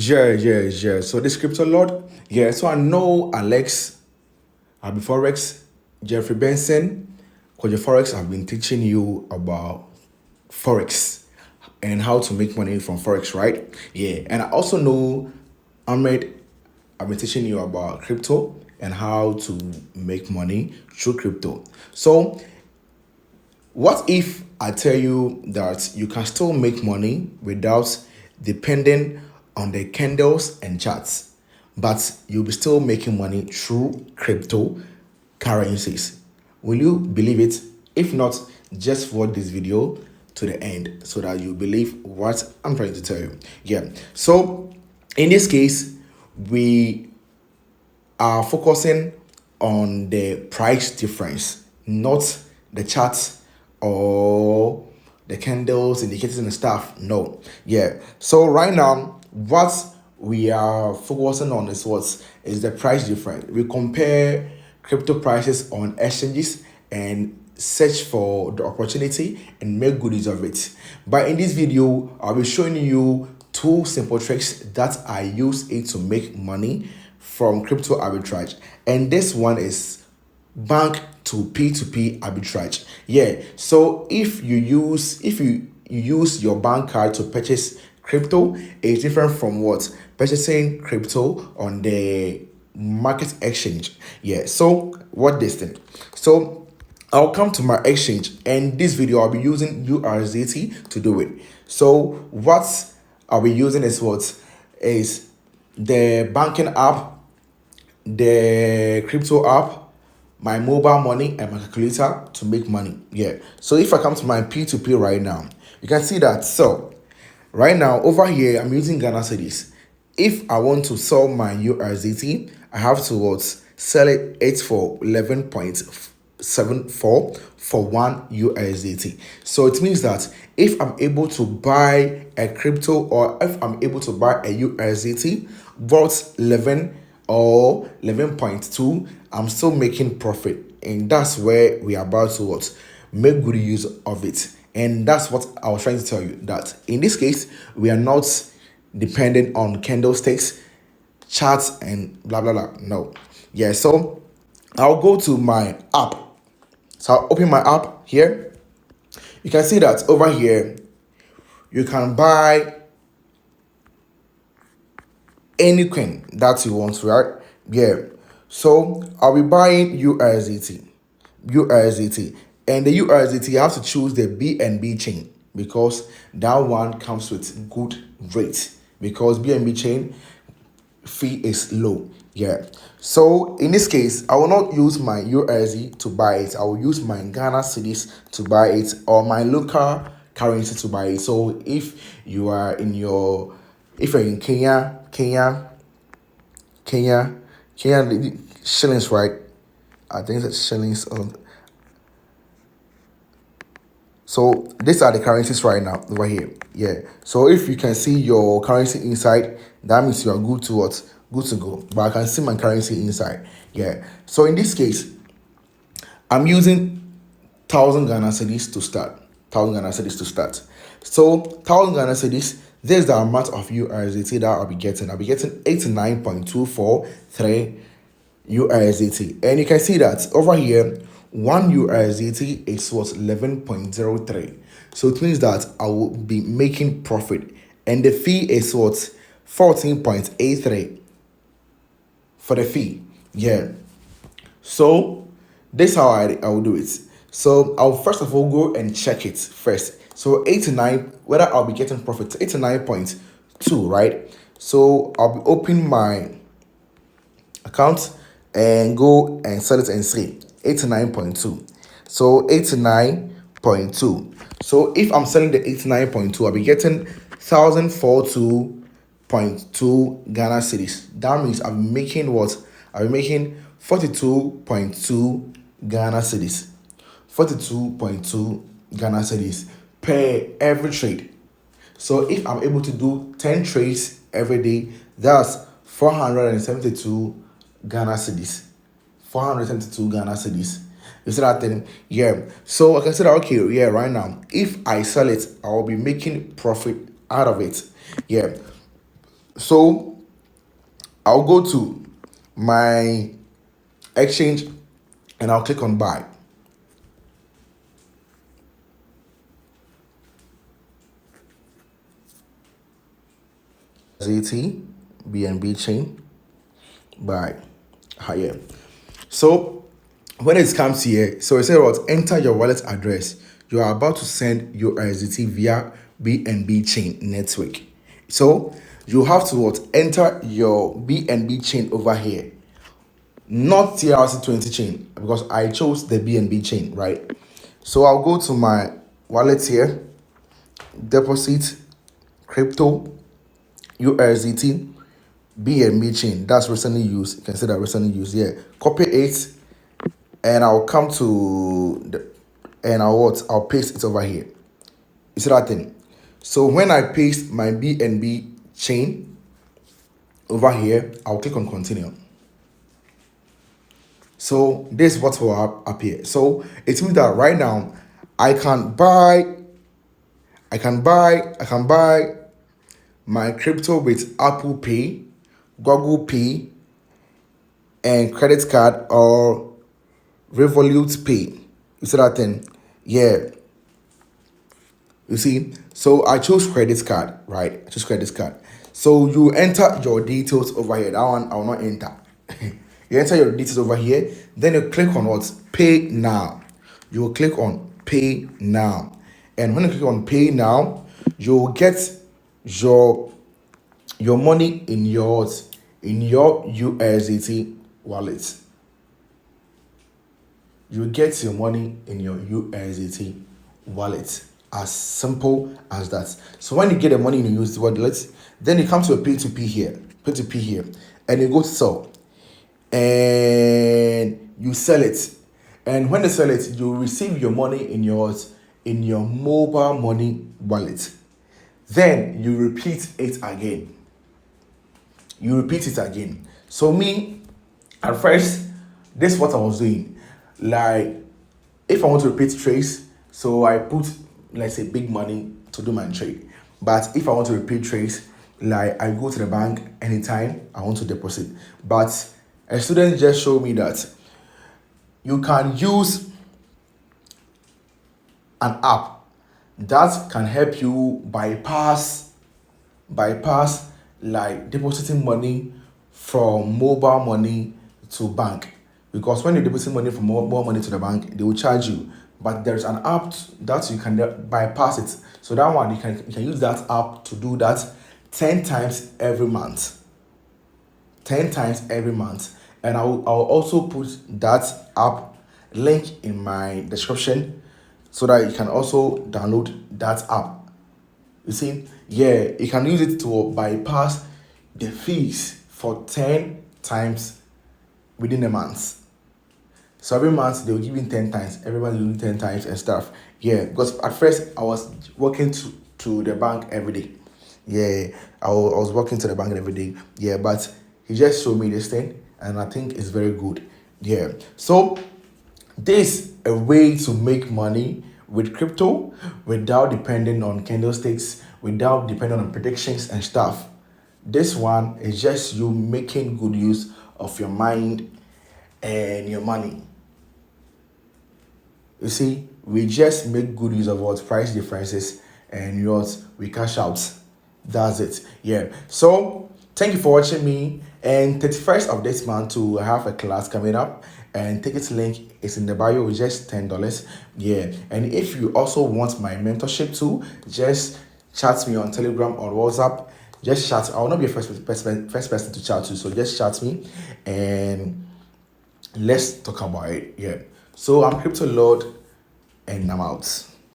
Yeah. So this crypto lord, yeah. So I know Alex, Forex, Jeffrey Benson, because Forex have been teaching you about Forex and how to make money from Forex, right? Yeah. And I also know Ahmed, I've been teaching you about crypto and how to make money through crypto. So what if I tell you that you can still make money without depending on the candles and charts, but you'll be still making money through cryptocurrencies? Will you believe it? If not, just watch this video to the end so that you believe what I'm trying to tell you. Yeah. So in this case, we are focusing on the price difference, not the charts or the candles, indicators, and stuff. No. Yeah. So right now, what we are focusing on is the price difference. We compare crypto prices on exchanges and search for the opportunity and make good use of it. But in this video, I'll be showing you two simple tricks that I use it to make money from crypto arbitrage. And this one is bank to P2P arbitrage. Yeah. So if you use your bank card to purchase crypto, it's different from what purchasing crypto on the market exchange. Yeah. So what this thing? So I'll come to my exchange, and this video I'll be using USDT to do it. So what I'll be using is the banking app, the crypto app, my mobile money, and my calculator to make money. Yeah. So if I come to my P2P right now, you can see that. So right now over here, I'm using Ghana cedis. If I want to sell my USDT, I have to sell it for 11.74 for one USDT. So it means that if I'm able to buy a crypto, or if I'm able to buy a USDT worth 11 or 11.2, I'm still making profit. And that's where we are about to make good use of it. And that's what I was trying to tell you, that in this case, we are not dependent on candlesticks, charts, and blah blah blah. No. Yeah, so I'll go to my app. So I'll open my app here. You can see that over here you can buy any coin that you want, right? Yeah. So I'll be buying USDT, and the USDT, you have to choose the BNB chain, because that one comes with good rates, because BNB chain fee is low. Yeah. So in this case, I will not use my USD to buy it. I will use my Ghana cedis to buy it, or my local currency to buy it. So if you're in Kenya shillings, right? I think it's shillings. So these are the currencies right now over here. Yeah. So if you can see your currency inside, that means you are good to what? Good to go. But I can see my currency inside. Yeah. So in this case, I'm using 1,000 Ghana cedis to start. 1,000 Ghana cedis to start. So 1,000 Ghana cedis, there's the amount of USDT that I'll be getting. I'll be getting 89.243 USDT. And you can see that over here, one USDT is 11.03. So it means that I will be making profit. And the fee is 14.83 for the fee. Yeah. So this is how I will do it. So I'll first of all go and check it first. So 89, whether I'll be getting profit, 89.2, right? So I'll be opening my account and go and set it and see 89.2. So 89.2. So if I'm selling the 89.2, I'll be getting 1,042.2 Ghana cedis. That means I'm making what? I'm making 42.2 Ghana cedis. 42.2 Ghana cedis per every trade. So if I'm able to do 10 trades every day, that's 472 Ghana cedis. 472 Ghana cedis. You see that thing? Yeah. So I can say that, okay, yeah, right now, if I sell it, I will be making profit out of it. Yeah. So I'll go to my exchange and I'll click on buy. ZT BNB chain buy higher. So when it comes here, so it says what, enter your wallet address. You are about to send your USDT via BNB chain network. So you have to what, enter your BNB chain over here, not TRC20 chain, because I chose the BNB chain, right? So I'll go to my wallet here, deposit crypto USDT BNB chain. That's recently used. You can see that recently used. Yeah, copy it, and I'll come to the, and I'll paste it over here. You see that thing? So when I paste my BNB chain over here, I'll click on continue. So this is what will appear. So it means that right now I can buy my crypto with Apple Pay, Google Pay, and credit card or Revolut Pay. You see that thing? Yeah. You see? So I chose credit card, right? I chose credit card. So you enter your details over here. That one I will not enter. You enter your details over here. Then you click on what? Pay now. You will click on pay now. And when you click on pay now, you will get your money in your USDT wallet. You get your money in your USDT wallet. As simple as that. So when you get the money in your USDT wallet, then you come to a P2P here, and you go to sell, and you sell it. And when you sell it, you receive your money in your mobile money wallet. Then you repeat it again. So me, at first, this is what I was doing. Like, if I want to repeat trades, so I put, let's say, big money to do my trade. But if I want to repeat trades, like, I go to the bank anytime I want to deposit. But a student just showed me that you can use an app that can help you bypass like depositing money from mobile money to bank. Because when you deposit money from mobile money to the bank, they will charge you. But there's an app that you can bypass it. So that one, you can use that app to do that 10 times every month. 10 times every month. And I'll also put that app link in my description so that you can also download that app. You see, yeah, you can use it to bypass the fees for 10 times within a month. So every month they will give you 10 times, everybody will do 10 times and stuff. Yeah, because at first I was working to the bank every day. Yeah, I was working to the bank every day. Yeah, but he just showed me this thing and I think it's very good. Yeah, so this is a way to make money with crypto without depending on candlesticks, without depending on predictions and stuff. This one is just you making good use of your mind and your money. You see, we just make good use of what price differences and we cash out. That's it. Yeah. So thank you for watching me. And 31st of this month to have a class coming up, and ticket link is in the bio with just $10. Yeah. And if you also want my mentorship too, just chat me on Telegram or WhatsApp. Just chat. I will not be the first person to chat to, so just chat me and let's talk about it. Yeah. So I'm Crypto Lord and I'm out.